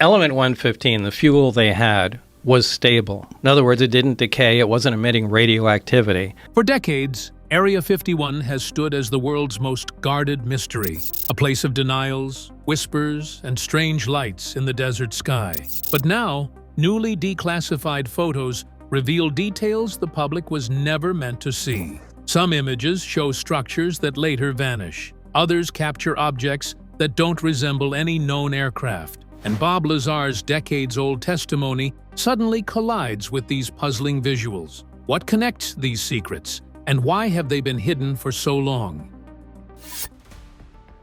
Element 115, the fuel they had, was stable. In other words, it didn't decay, it wasn't emitting radioactivity. For decades, Area 51 has stood as the world's most guarded mystery, a place of denials, whispers, and strange lights in the desert sky. But now, newly declassified photos reveal details the public was never meant to see. Some images show structures that later vanish. Others capture objects that don't resemble any known aircraft. And Bob Lazar's decades-old testimony suddenly collides with these puzzling visuals. What connects these secrets? And why have they been hidden for so long?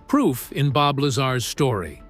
Proof in Bob Lazar's story.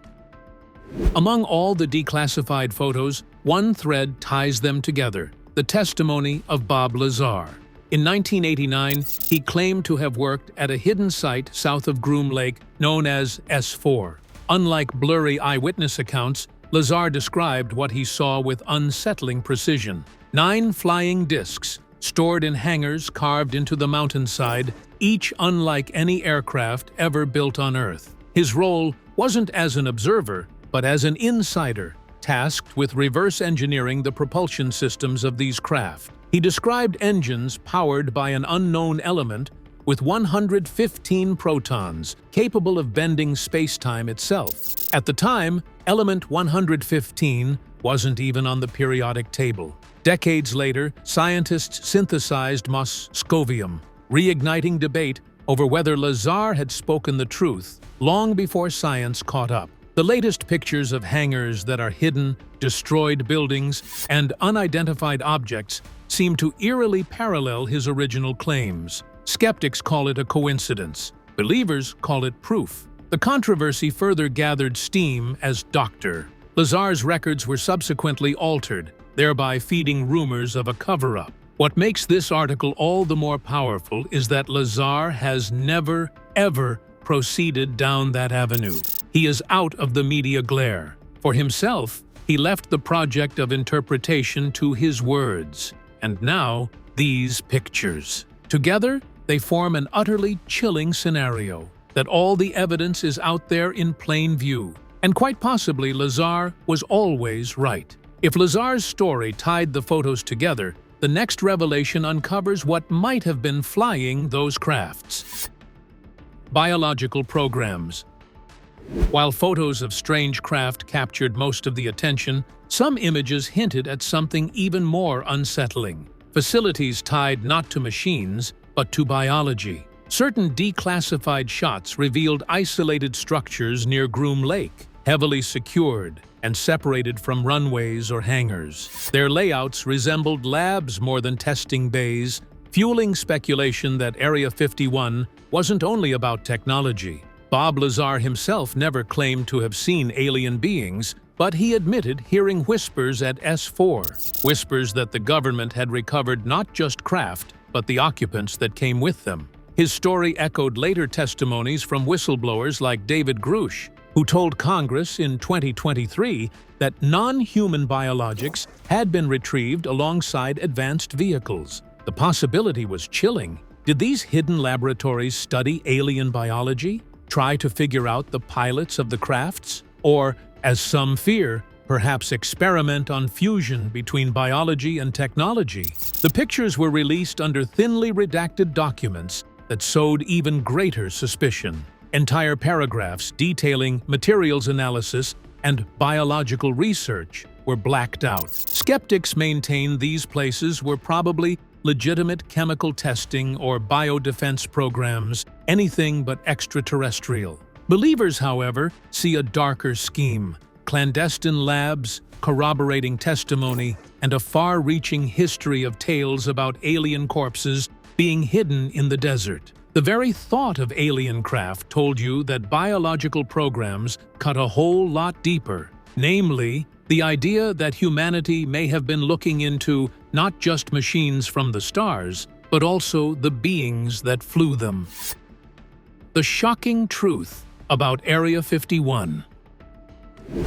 Among all the declassified photos, one thread ties them together: the testimony of Bob Lazar. In 1989, he claimed to have worked at a hidden site south of Groom Lake known as S4. Unlike blurry eyewitness accounts, Lazar described what he saw with unsettling precision. 9 flying discs, stored in hangars carved into the mountainside, each unlike any aircraft ever built on Earth. His role wasn't as an observer, but as an insider, tasked with reverse engineering the propulsion systems of these craft. He described engines powered by an unknown element with 115 protons, capable of bending space-time itself. At the time, element 115 wasn't even on the periodic table. Decades later, scientists synthesized moscovium, reigniting debate over whether Lazar had spoken the truth long before science caught up. The latest pictures of hangars that are hidden, destroyed buildings, and unidentified objects seem to eerily parallel his original claims. Skeptics call it a coincidence. Believers call it proof. The controversy further gathered steam as Dr. Lazar's records were subsequently altered, thereby feeding rumors of a cover-up. What makes this article all the more powerful is that Lazar has never, ever proceeded down that avenue. He is out of the media glare. For himself, he left the project of interpretation to his words. And now, these pictures. Together, they form an utterly chilling scenario, that all the evidence is out there in plain view. And quite possibly, Lazar was always right. If Lazar's story tied the photos together, the next revelation uncovers what might have been flying those crafts. Biological programs. While photos of strange craft captured most of the attention, some images hinted at something even more unsettling. Facilities tied not to machines, but to biology. Certain declassified shots revealed isolated structures near Groom Lake, heavily secured and separated from runways or hangars. Their layouts resembled labs more than testing bays, fueling speculation that Area 51 wasn't only about technology. Bob Lazar himself never claimed to have seen alien beings, but he admitted hearing whispers at S4, whispers that the government had recovered not just craft, but the occupants that came with them. His story echoed later testimonies from whistleblowers like David Grush, who told Congress in 2023 that non-human biologics had been retrieved alongside advanced vehicles. The possibility was chilling. Did these hidden laboratories study alien biology, try to figure out the pilots of the crafts, or, as some fear, perhaps experiment on fusion between biology and technology? The pictures were released under thinly redacted documents that sowed even greater suspicion. Entire paragraphs detailing materials analysis and biological research were blacked out. Skeptics maintain these places were probably legitimate chemical testing or biodefense programs, anything but extraterrestrial. Believers, however, see a darker scheme: clandestine labs, corroborating testimony, and a far-reaching history of tales about alien corpses being hidden in the desert. The very thought of alien craft told you that biological programs cut a whole lot deeper, namely, the idea that humanity may have been looking into not just machines from the stars, but also the beings that flew them. The shocking truth about Area 51.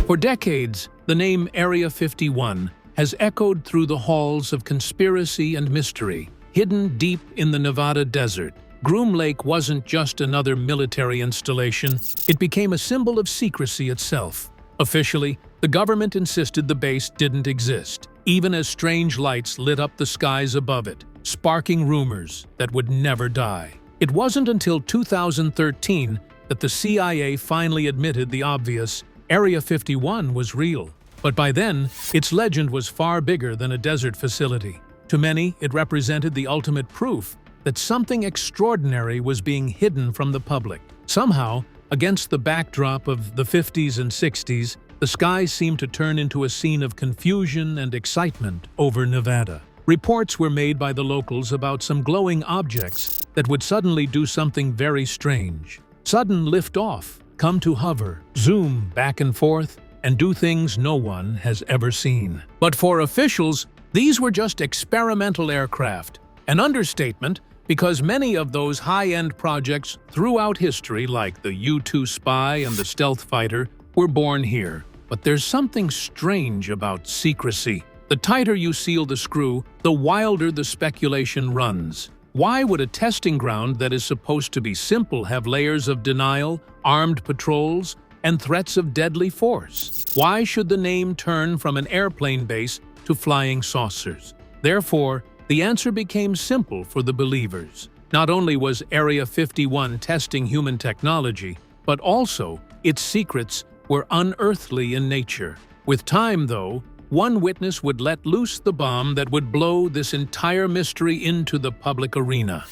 For decades, the name Area 51 has echoed through the halls of conspiracy and mystery, hidden deep in the Nevada desert. Groom Lake wasn't just another military installation, it became a symbol of secrecy itself. Officially, The government insisted the base didn't exist, even as strange lights lit up the skies above it, sparking rumors that would never die. It wasn't until 2013 that the CIA finally admitted the obvious: Area 51 was real. But by then, its legend was far bigger than a desert facility. To many, it represented the ultimate proof that something extraordinary was being hidden from the public. Somehow, against the backdrop of the 50s and 60s, the sky seemed to turn into a scene of confusion and excitement over Nevada. Reports were made by the locals about some glowing objects that would suddenly do something very strange. Sudden lift-off, come to hover, zoom back and forth, and do things no one has ever seen. But for officials, these were just experimental aircraft. An understatement, because many of those high-end projects throughout history, like the U-2 Spy and the Stealth Fighter, were born here. But there's something strange about secrecy. The tighter you seal the screw, the wilder the speculation runs. Why would a testing ground that is supposed to be simple have layers of denial, armed patrols, and threats of deadly force? Why should the name turn from an airplane base to flying saucers? Therefore, the answer became simple for the believers. Not only was Area 51 testing human technology, but also its secrets were unearthly in nature. With time, though, one witness would let loose the bomb that would blow this entire mystery into the public arena.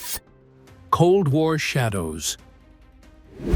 Cold War shadows.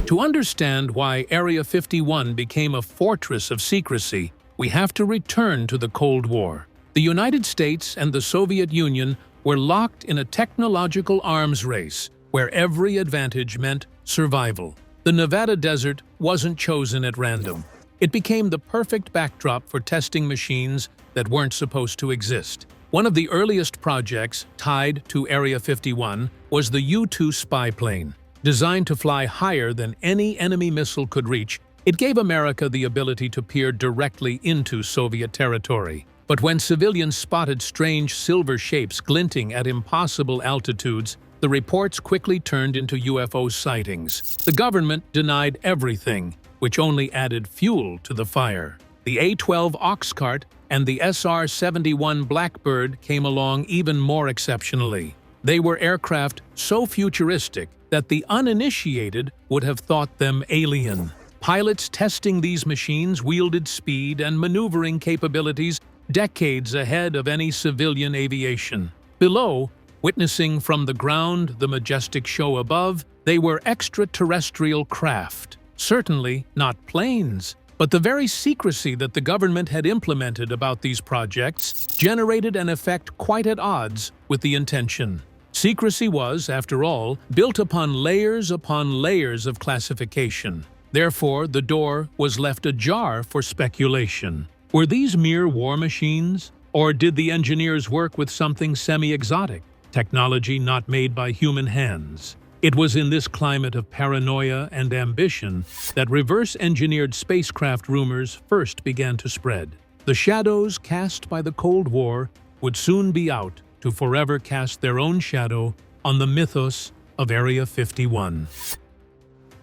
To understand why Area 51 became a fortress of secrecy, we have to return to the Cold War. The United States and the Soviet Union were locked in a technological arms race where every advantage meant survival. The Nevada desert wasn't chosen at random. It became the perfect backdrop for testing machines that weren't supposed to exist. One of the earliest projects tied to Area 51 was the U-2 spy plane. Designed to fly higher than any enemy missile could reach, it gave America the ability to peer directly into Soviet territory. But when civilians spotted strange silver shapes glinting at impossible altitudes, the reports quickly turned into UFO sightings. The government denied everything, which only added fuel to the fire. The A-12 Oxcart and the SR-71 Blackbird came along even more exceptionally. They were aircraft so futuristic that the uninitiated would have thought them alien. Pilots testing these machines wielded speed and maneuvering capabilities decades ahead of any civilian aviation. Below, witnessing from the ground the majestic show above, they were extraterrestrial craft. Certainly not planes. But the very secrecy that the government had implemented about these projects generated an effect quite at odds with the intention. Secrecy was, after all, built upon layers of classification. Therefore, the door was left ajar for speculation. Were these mere war machines? Or did the engineers work with something semi-exotic, technology not made by human hands? It was in this climate of paranoia and ambition that reverse-engineered spacecraft rumors first began to spread. The shadows cast by the Cold War would soon be out to forever cast their own shadow on the mythos of Area 51.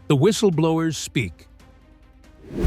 The whistleblowers speak.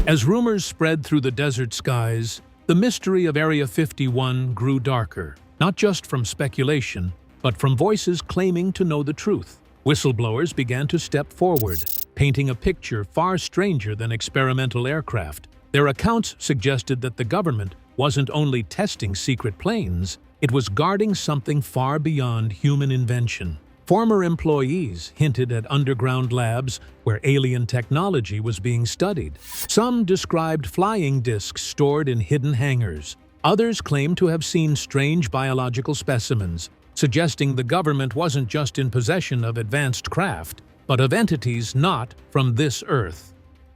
As rumors spread through the desert skies, the mystery of Area 51 grew darker, not just from speculation, but from voices claiming to know the truth. Whistleblowers began to step forward, painting a picture far stranger than experimental aircraft. Their accounts suggested that the government wasn't only testing secret planes, it was guarding something far beyond human invention. Former employees hinted at underground labs where alien technology was being studied. Some described flying discs stored in hidden hangars. Others claimed to have seen strange biological specimens, suggesting the government wasn't just in possession of advanced craft, but of entities not from this Earth.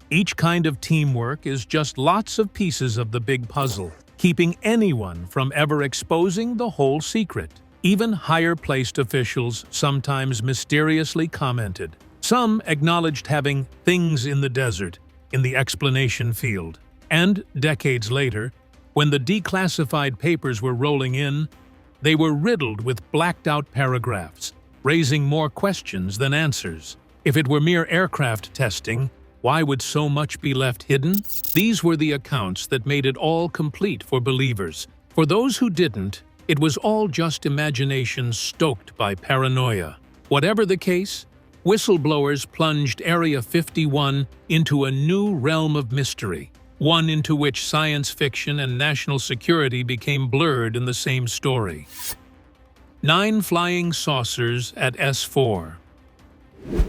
Each kind of teamwork is just lots of pieces of the big puzzle, keeping anyone from ever exposing the whole secret. Even higher-placed officials sometimes mysteriously commented. Some acknowledged having things in the desert, in the explanation field. And decades later, when the declassified papers were rolling in, they were riddled with blacked-out paragraphs, raising more questions than answers. If it were mere aircraft testing, Why would so much be left hidden? These were the accounts that made it all complete for believers. For those who didn't, it was all just imagination stoked by paranoia. Whatever the case, whistleblowers plunged Area 51 into a new realm of mystery, one into which science fiction and national security became blurred in the same story. 9 flying saucers at S4.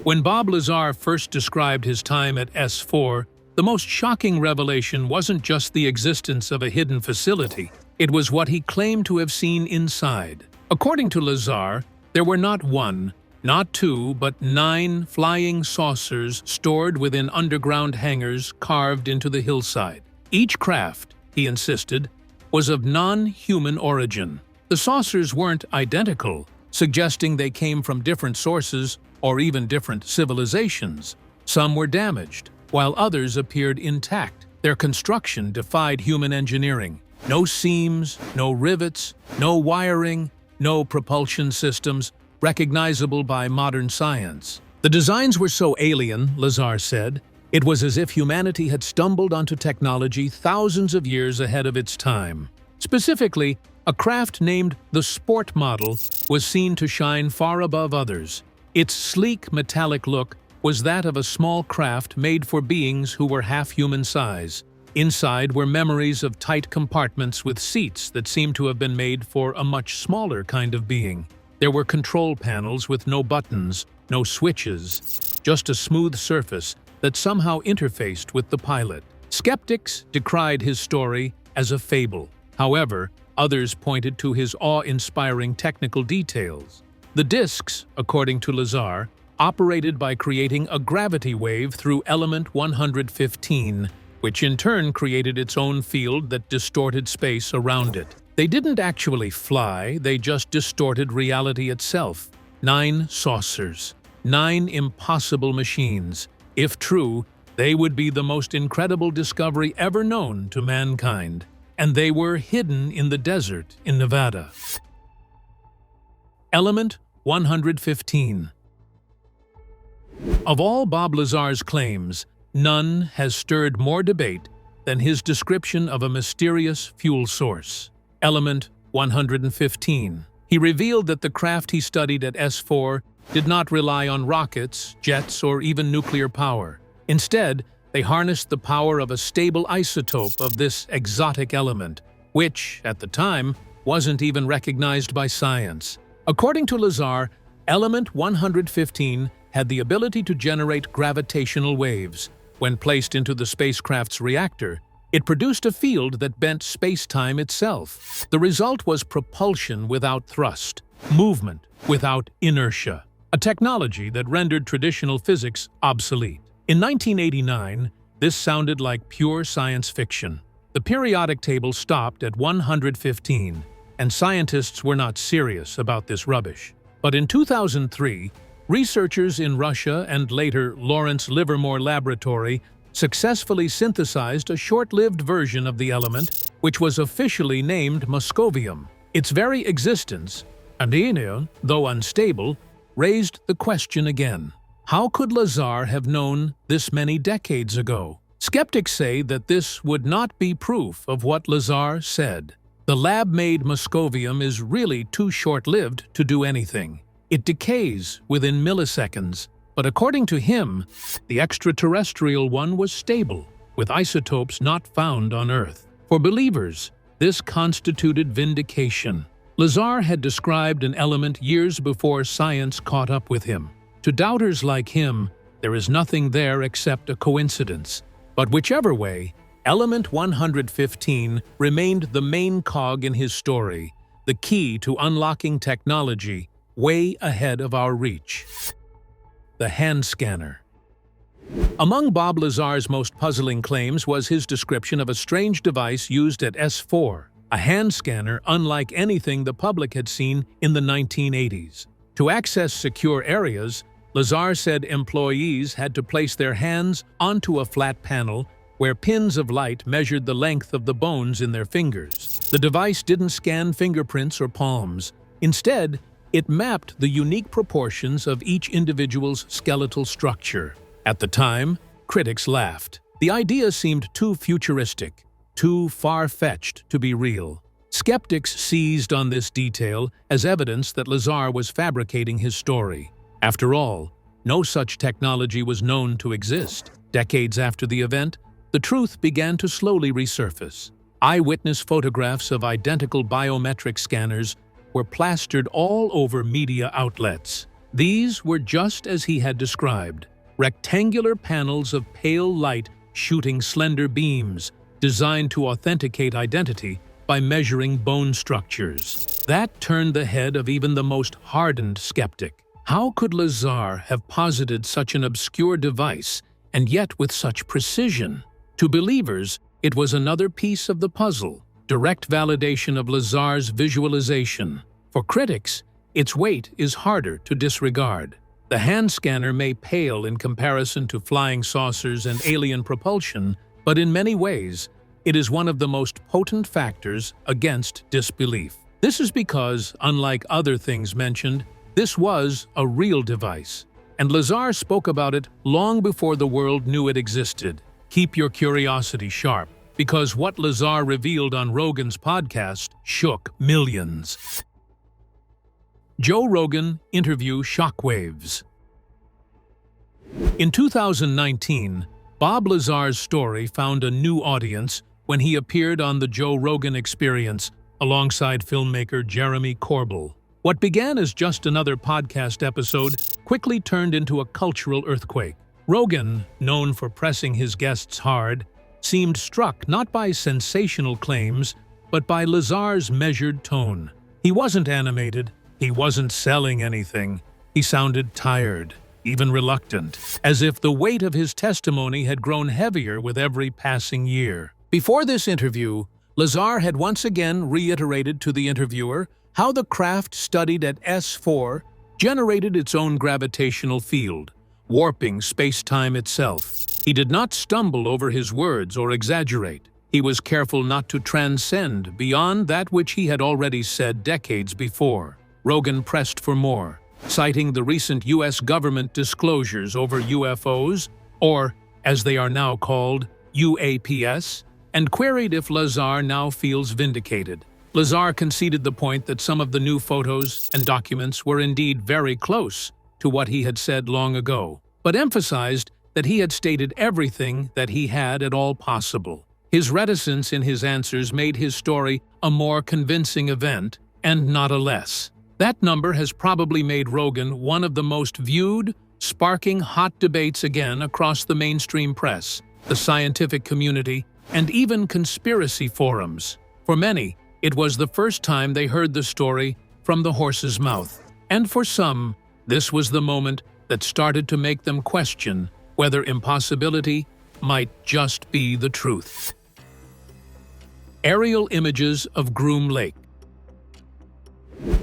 When Bob Lazar first described his time at S4, the most shocking revelation wasn't just the existence of a hidden facility, it was what he claimed to have seen inside. According to Lazar, there were not 1, not 2, but 9 flying saucers stored within underground hangars carved into the hillside. Each craft, he insisted, was of non-human origin. The saucers weren't identical, suggesting they came from different sources or even different civilizations. Some were damaged, while others appeared intact. Their construction defied human engineering. No seams, no rivets, no wiring, no propulsion systems, recognizable by modern science. The designs were so alien, Lazar said, it was as if humanity had stumbled onto technology thousands of years ahead of its time. Specifically, a craft named the Sport Model was seen to shine far above others. Its sleek, metallic look was that of a small craft made for beings who were half human size. Inside were memories of tight compartments with seats that seemed to have been made for a much smaller kind of being. There were control panels with no buttons, no switches, just a smooth surface that somehow interfaced with the pilot. Skeptics decried his story as a fable. However, others pointed to his awe-inspiring technical details. The discs, according to Lazar, operated by creating a gravity wave through element 115, which in turn created its own field that distorted space around it. They didn't actually fly, they just distorted reality itself. 9 saucers, 9 impossible machines. If true, they would be the most incredible discovery ever known to mankind. And they were hidden in the desert in Nevada. Element 115. Of all Bob Lazar's claims, none has stirred more debate than his description of a mysterious fuel source. Element 115. He revealed that the craft he studied at S4 did not rely on rockets, jets, or even nuclear power. Instead, they harnessed the power of a stable isotope of this exotic element, which, at the time, wasn't even recognized by science. According to Lazar, element 115 had the ability to generate gravitational waves. When placed into the spacecraft's reactor, it produced a field that bent space-time itself. The result was propulsion without thrust, movement without inertia, a technology that rendered traditional physics obsolete. In 1989, this sounded like pure science fiction. The periodic table stopped at 115, and scientists were not serious about this rubbish. But in 2003, researchers in Russia and later Lawrence Livermore Laboratory successfully synthesized a short-lived version of the element, which was officially named moscovium. Its very existence, though unstable, raised the question again. How could Lazar have known this many decades ago? Skeptics say that this would not be proof of what Lazar said. The lab-made moscovium is really too short-lived to do anything. It decays within milliseconds, but according to him, the extraterrestrial one was stable, with isotopes not found on Earth. For believers, this constituted vindication. Lazar had described an element years before science caught up with him. To doubters like him, there is nothing there except a coincidence. But whichever way, element 115 remained the main cog in his story, the key to unlocking technology way ahead of our reach. The hand scanner. Among Bob Lazar's most puzzling claims was his description of a strange device used at S4, a hand scanner unlike anything the public had seen in the 1980s. To access secure areas, Lazar said employees had to place their hands onto a flat panel where pins of light measured the length of the bones in their fingers. The device didn't scan fingerprints or palms. Instead, it mapped the unique proportions of each individual's skeletal structure. At the time, critics laughed. The idea seemed too futuristic, too far-fetched to be real. Skeptics seized on this detail as evidence that Lazar was fabricating his story. After all, no such technology was known to exist. Decades after the event, the truth began to slowly resurface. Eyewitness photographs of identical biometric scanners were plastered all over media outlets. These were just as he had described, rectangular panels of pale light shooting slender beams, designed to authenticate identity by measuring bone structures. That turned the head of even the most hardened skeptic. How could Lazar have posited such an obscure device, and yet with such precision? To believers, it was another piece of the puzzle, direct validation of Lazar's visualization. For critics, its weight is harder to disregard. The hand scanner may pale in comparison to flying saucers and alien propulsion, but in many ways, it is one of the most potent factors against disbelief. This is because, unlike other things mentioned, this was a real device, and Lazar spoke about it long before the world knew it existed. Keep your curiosity sharp, because what Lazar revealed on Rogan's podcast shook millions. Joe Rogan interview shockwaves. In 2019, Bob Lazar's story found a new audience when he appeared on The Joe Rogan Experience alongside filmmaker Jeremy Corbell. What began as just another podcast episode quickly turned into a cultural earthquake. Rogan, known for pressing his guests hard, seemed struck not by sensational claims, but by Lazar's measured tone. He wasn't animated, he wasn't selling anything. He sounded tired, even reluctant, as if the weight of his testimony had grown heavier with every passing year. Before this interview, Lazar had once again reiterated to the interviewer how the craft studied at S4 generated its own gravitational field, warping space-time itself. He did not stumble over his words or exaggerate. He was careful not to transcend beyond that which he had already said decades before. Rogan pressed for more, citing the recent U.S. government disclosures over UFOs, or, as they are now called, UAPS, and queried if Lazar now feels vindicated. Lazar conceded the point that some of the new photos and documents were indeed very close to what he had said long ago, but emphasized that he had stated everything that he had at all possible. His reticence in his answers made his story a more convincing event, and not a less. That number has probably made Rogan one of the most viewed, sparking hot debates again across the mainstream press, the scientific community, and even conspiracy forums. For many, it was the first time they heard the story from the horse's mouth. And for some, this was the moment that started to make them question whether impossibility might just be the truth. Aerial images of Groom Lake.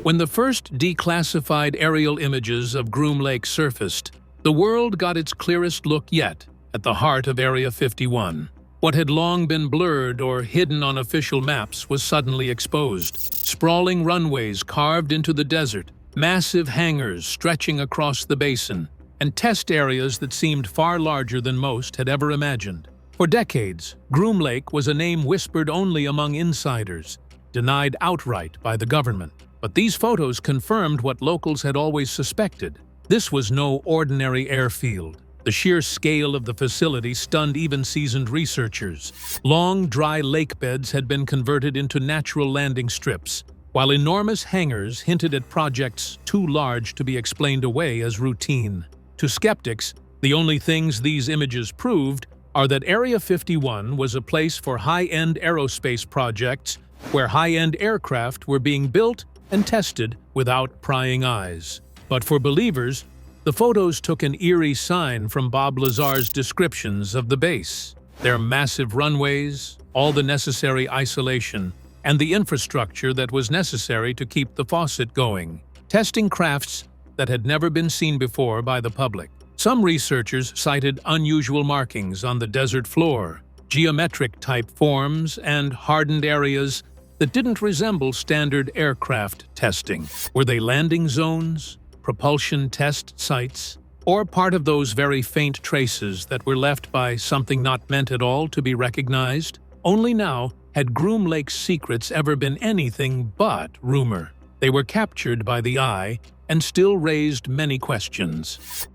When the first declassified aerial images of Groom Lake surfaced, the world got its clearest look yet at the heart of Area 51. What had long been blurred or hidden on official maps was suddenly exposed. Sprawling runways carved into the desert, massive hangars stretching across the basin, and test areas that seemed far larger than most had ever imagined. For decades, Groom Lake was a name whispered only among insiders, denied outright by the government. But these photos confirmed what locals had always suspected. This was no ordinary airfield. The sheer scale of the facility stunned even seasoned researchers. Long, dry lake beds had been converted into natural landing strips, while enormous hangars hinted at projects too large to be explained away as routine. To skeptics, the only things these images proved are that Area 51 was a place for high-end aerospace projects where high-end aircraft were being built and tested without prying eyes. But for believers, the photos took an eerie sign from Bob Lazar's descriptions of the base. Their massive runways, all the necessary isolation, and the infrastructure that was necessary to keep the faucet going. Testing crafts that had never been seen before by the public. Some researchers cited unusual markings on the desert floor, geometric-type forms, and hardened areas that didn't resemble standard aircraft testing. Were they landing zones? Propulsion test sites? or part of those very faint traces that were left by something not meant at all to be recognized? Only now had Groom Lake's secrets ever been anything but rumor. They were captured by the eye and still raised many questions.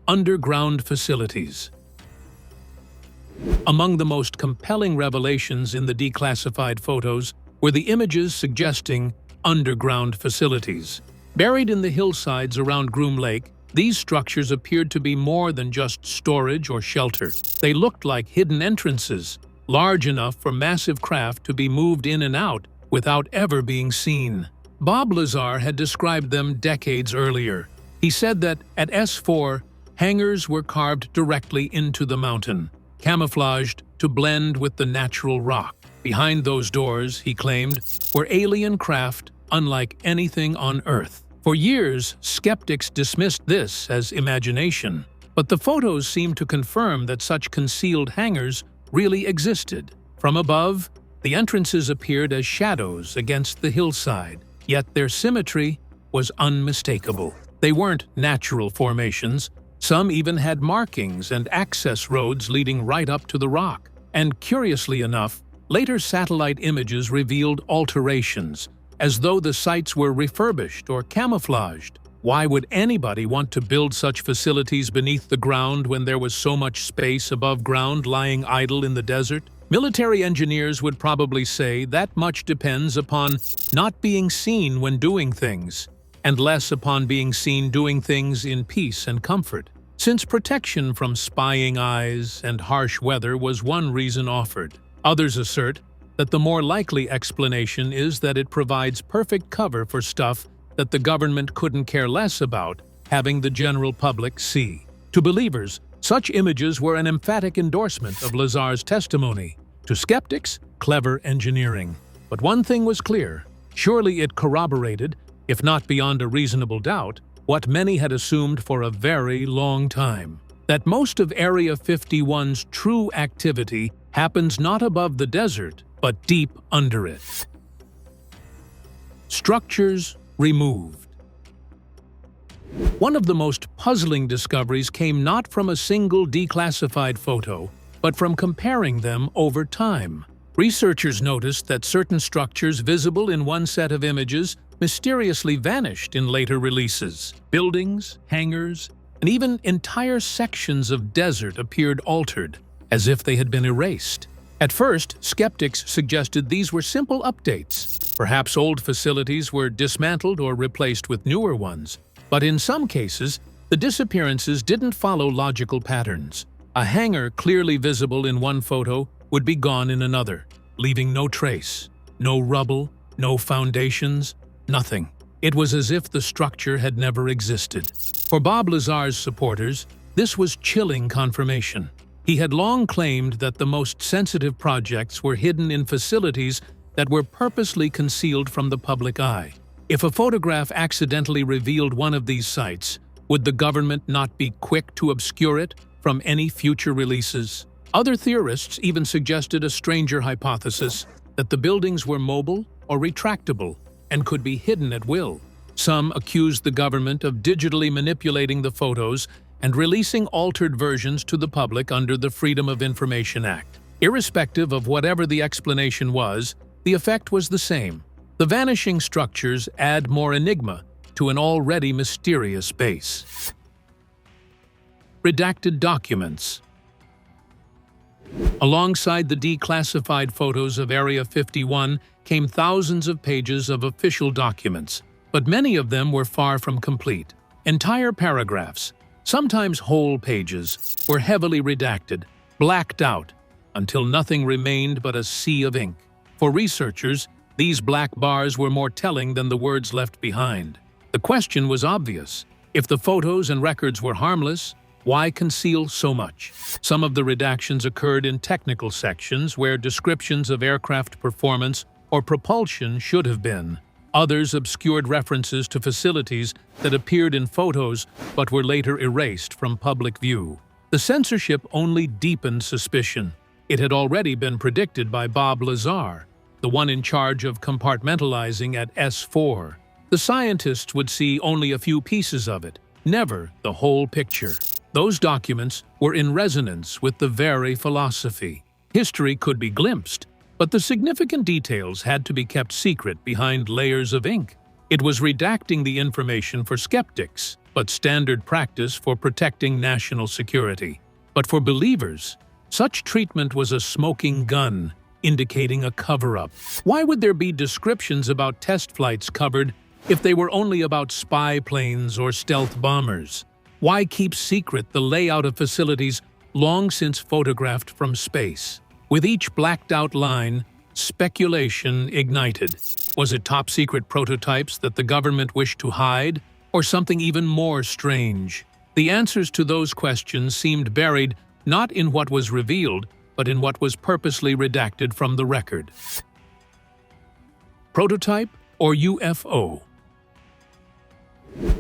Underground facilities. Among the most compelling revelations in the declassified photos were the images suggesting underground facilities. Buried in the hillsides around Groom Lake, these structures appeared to be more than just storage or shelter. They looked like hidden entrances, large enough for massive craft to be moved in and out without ever being seen. Bob Lazar had described them decades earlier. He said that at S4, hangars were carved directly into the mountain, camouflaged to blend with the natural rock. Behind those doors, he claimed, were alien craft unlike anything on Earth. For years, skeptics dismissed this as imagination, but the photos seemed to confirm that such concealed hangars really existed. From above, the entrances appeared as shadows against the hillside, yet their symmetry was unmistakable. They weren't natural formations. Some even had markings and access roads leading right up to the rock. And curiously enough, later satellite images revealed alterations, as though the sites were refurbished or camouflaged. Why would anybody want to build such facilities beneath the ground when there was so much space above ground lying idle in the desert? Military engineers would probably say that much depends upon not being seen when doing things, and less upon being seen doing things in peace and comfort. Since protection from spying eyes and harsh weather was one reason offered, others assert that the more likely explanation is that it provides perfect cover for stuff that the government couldn't care less about having the general public see. To believers, such images were an emphatic endorsement of Lazar's testimony. To skeptics, clever engineering. But one thing was clear: surely it corroborated, if not beyond a reasonable doubt, what many had assumed for a very long time: that most of Area 51's true activity happens not above the desert, but deep under it. Structures removed. One of the most puzzling discoveries came not from a single declassified photo, but from comparing them over time. Researchers noticed that certain structures visible in one set of images mysteriously vanished in later releases. Buildings, hangars, and even entire sections of desert appeared altered, as if they had been erased. At first, skeptics suggested these were simple updates. Perhaps old facilities were dismantled or replaced with newer ones. But in some cases, the disappearances didn't follow logical patterns. A hangar clearly visible in one photo would be gone in another, leaving no trace, no rubble, no foundations, nothing. It was as if the structure had never existed. For Bob Lazar's supporters, this was chilling confirmation. He had long claimed that the most sensitive projects were hidden in facilities that were purposely concealed from the public eye. If a photograph accidentally revealed one of these sites, would the government not be quick to obscure it from any future releases? Other theorists even suggested a stranger hypothesis, that the buildings were mobile or retractable and could be hidden at will. Some accused the government of digitally manipulating the photos and releasing altered versions to the public under the Freedom of Information Act. Irrespective of whatever the explanation was, the effect was the same. The vanishing structures add more enigma to an already mysterious base. Redacted documents. Alongside the declassified photos of Area 51 came thousands of pages of official documents, but many of them were far from complete. Entire paragraphs, sometimes whole pages, were heavily redacted, blacked out, until nothing remained but a sea of ink. For researchers, these black bars were more telling than the words left behind. The question was obvious. If the photos and records were harmless, why conceal so much? Some of the redactions occurred in technical sections where descriptions of aircraft performance or propulsion should have been. Others obscured references to facilities that appeared in photos but were later erased from public view. The censorship only deepened suspicion. It had already been predicted by Bob Lazar, the one in charge of compartmentalizing at S4. The scientists would see only a few pieces of it, never the whole picture. Those documents were in resonance with the very philosophy. History could be glimpsed, but the significant details had to be kept secret behind layers of ink. It was redacting the information for skeptics, but standard practice for protecting national security. But for believers, such treatment was a smoking gun, indicating a cover-up. Why would there be descriptions about test flights covered if they were only about spy planes or stealth bombers? Why keep secret the layout of facilities long since photographed from space? With each blacked-out line, speculation ignited. Was it top-secret prototypes that the government wished to hide, or something even more strange? The answers to those questions seemed buried not in what was revealed, but in what was purposely redacted from the record. Prototype or UFO?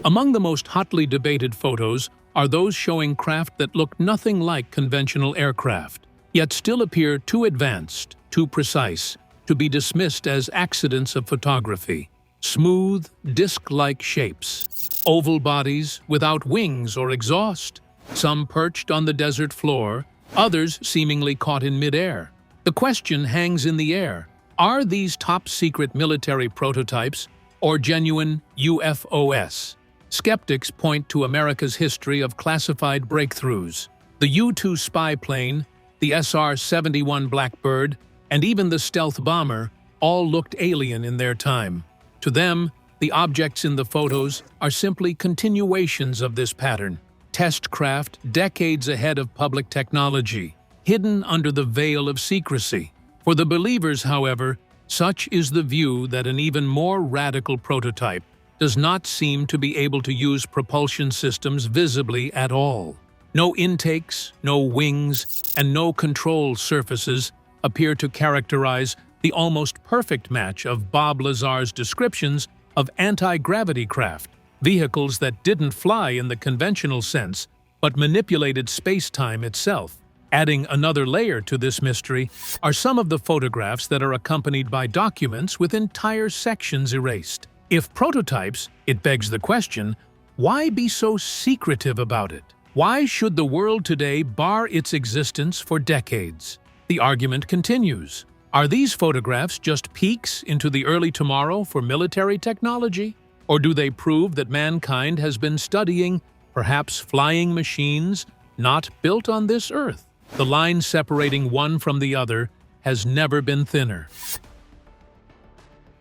Among the most hotly debated photos are those showing craft that look nothing like conventional aircraft, yet still appear too advanced, too precise, to be dismissed as accidents of photography. Smooth, disc-like shapes, oval bodies without wings or exhaust, some perched on the desert floor, others seemingly caught in midair. The question hangs in the air: are these top-secret military prototypes or genuine UFOs? Skeptics point to America's history of classified breakthroughs. The U-2 spy plane, the SR-71 Blackbird, and even the stealth bomber all looked alien in their time. To them, the objects in the photos are simply continuations of this pattern. Test craft decades ahead of public technology, hidden under the veil of secrecy. For the believers, however, such is the view that an even more radical prototype does not seem to be able to use propulsion systems visibly at all. No intakes, no wings, and no control surfaces appear to characterize the almost perfect match of Bob Lazar's descriptions of anti-gravity craft, vehicles that didn't fly in the conventional sense, but manipulated space-time itself. Adding another layer to this mystery are some of the photographs that are accompanied by documents with entire sections erased. If prototypes, it begs the question, why be so secretive about it? Why should the world today bar its existence for decades? The argument continues. Are these photographs just peeks into the early tomorrow for military technology? Or do they prove that mankind has been studying, perhaps flying machines, not built on this Earth? The line separating one from the other has never been thinner.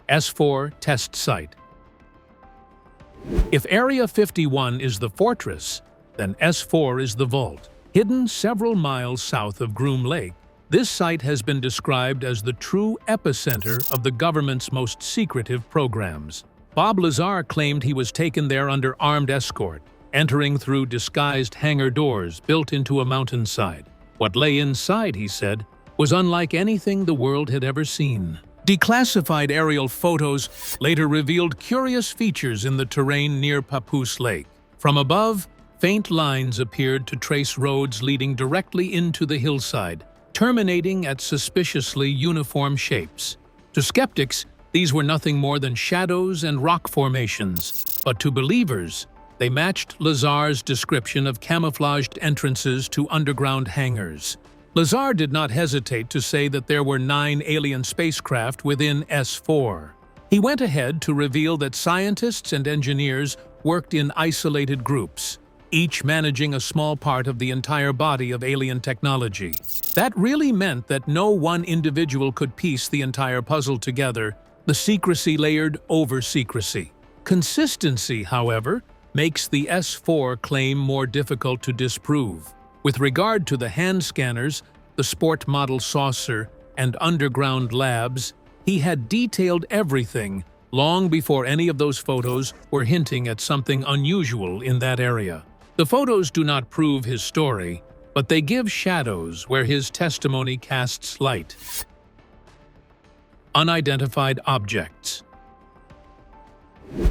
S4 Test Site. If Area 51 is the fortress, then S4 is the vault. Hidden several miles south of Groom Lake, this site has been described as the true epicenter of the government's most secretive programs. Bob Lazar claimed he was taken there under armed escort, entering through disguised hangar doors built into a mountainside. What lay inside, he said, was unlike anything the world had ever seen. Declassified aerial photos later revealed curious features in the terrain near Papoose Lake. From above, faint lines appeared to trace roads leading directly into the hillside, terminating at suspiciously uniform shapes. To skeptics, these were nothing more than shadows and rock formations, but to believers, they matched Lazar's description of camouflaged entrances to underground hangars. Lazar did not hesitate to say that there were 9 alien spacecraft within S4. He went ahead to reveal that scientists and engineers worked in isolated groups, each managing a small part of the entire body of alien technology. That really meant that no one individual could piece the entire puzzle together, the secrecy layered over secrecy. Consistency, however, makes the S4 claim more difficult to disprove. With regard to the hand scanners, the sport model saucer, and underground labs, he had detailed everything long before any of those photos were hinting at something unusual in that area. The photos do not prove his story, but they give shadows where his testimony casts light. Unidentified objects.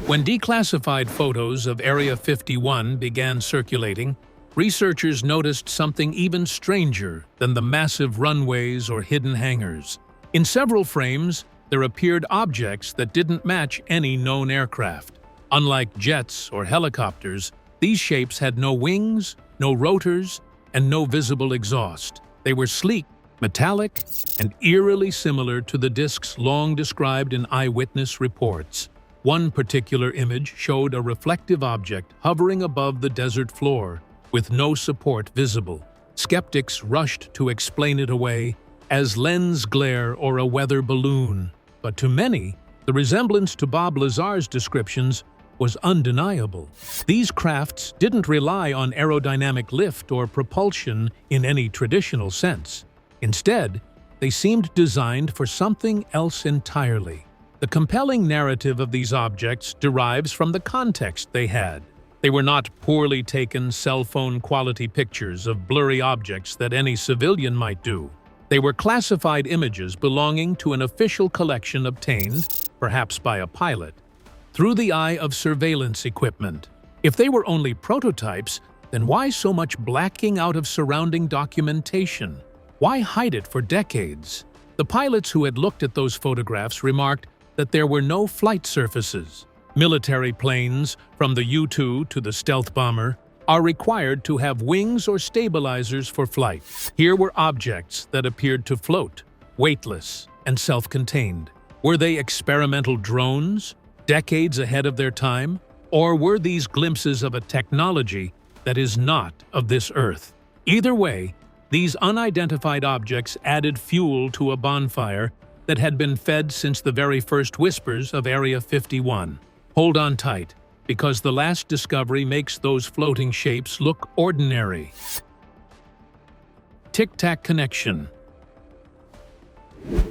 When declassified photos of Area 51 began circulating, researchers noticed something even stranger than the massive runways or hidden hangars. In several frames, there appeared objects that didn't match any known aircraft. Unlike jets or helicopters, These shapes had no wings, no rotors, and no visible exhaust. They were sleek, metallic, and eerily similar to the discs long described in eyewitness reports. One particular image showed a reflective object hovering above the desert floor, with no support visible. Skeptics rushed to explain it away as lens glare or a weather balloon. But to many, the resemblance to Bob Lazar's descriptions was undeniable. These crafts didn't rely on aerodynamic lift or propulsion in any traditional sense. Instead, they seemed designed for something else entirely. The compelling narrative of these objects derives from the context they had. They were not poorly taken cell phone quality pictures of blurry objects that any civilian might do. They were classified images belonging to an official collection obtained, perhaps by a pilot, through the eye of surveillance equipment. If they were only prototypes, then why so much blacking out of surrounding documentation? Why hide it for decades? The pilots who had looked at those photographs remarked that there were no flight surfaces. Military planes, from the U-2 to the stealth bomber, are required to have wings or stabilizers for flight. Here were objects that appeared to float, weightless and self-contained. Were they experimental drones, decades ahead of their time? Or were these glimpses of a technology that is not of this Earth? Either way, these unidentified objects added fuel to a bonfire that had been fed since the very first whispers of Area 51. Hold on tight, because the last discovery makes those floating shapes look ordinary. Tic-tac connection.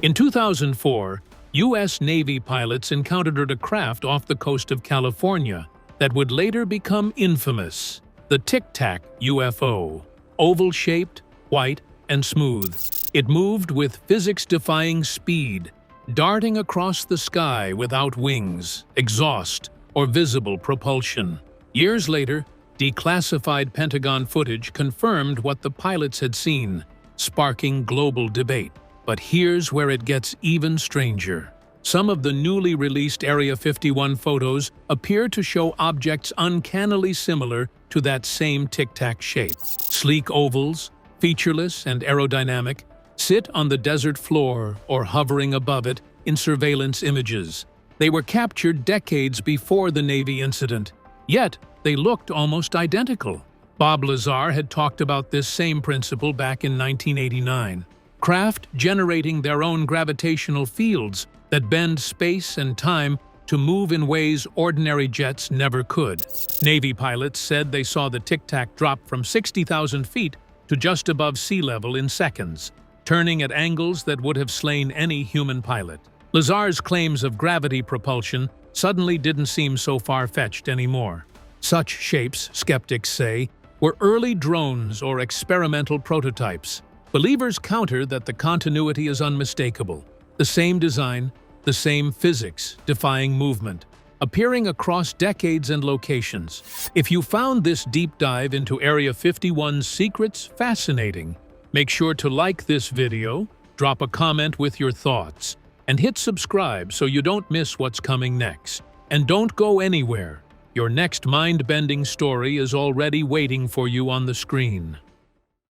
In 2004, U.S. Navy pilots encountered a craft off the coast of California that would later become infamous: the Tic-tac UFO. Oval-shaped, white, and smooth, it moved with physics-defying speed, darting across the sky without wings, exhaust, or visible propulsion. Years later, declassified Pentagon footage confirmed what the pilots had seen, sparking global debate. But here's where it gets even stranger. Some of the newly released Area 51 photos appear to show objects uncannily similar to that same tic-tac shape. Sleek ovals, featureless and aerodynamic, sit on the desert floor or hovering above it in surveillance images. They were captured decades before the Navy incident, yet they looked almost identical. Bob Lazar had talked about this same principle back in 1989. Craft generating their own gravitational fields that bend space and time to move in ways ordinary jets never could. Navy pilots said they saw the Tic-tac drop from 60,000 feet to just above sea level in seconds, turning at angles that would have slain any human pilot. Lazar's claims of gravity propulsion suddenly didn't seem so far-fetched anymore. Such shapes, skeptics say, were early drones or experimental prototypes. Believers counter that the continuity is unmistakable. The same design, the same physics, defying movement, appearing across decades and locations. If you found this deep dive into Area 51's secrets fascinating, make sure to like this video, drop a comment with your thoughts, and hit subscribe so you don't miss what's coming next. And don't go anywhere. Your next mind-bending story is already waiting for you on the screen.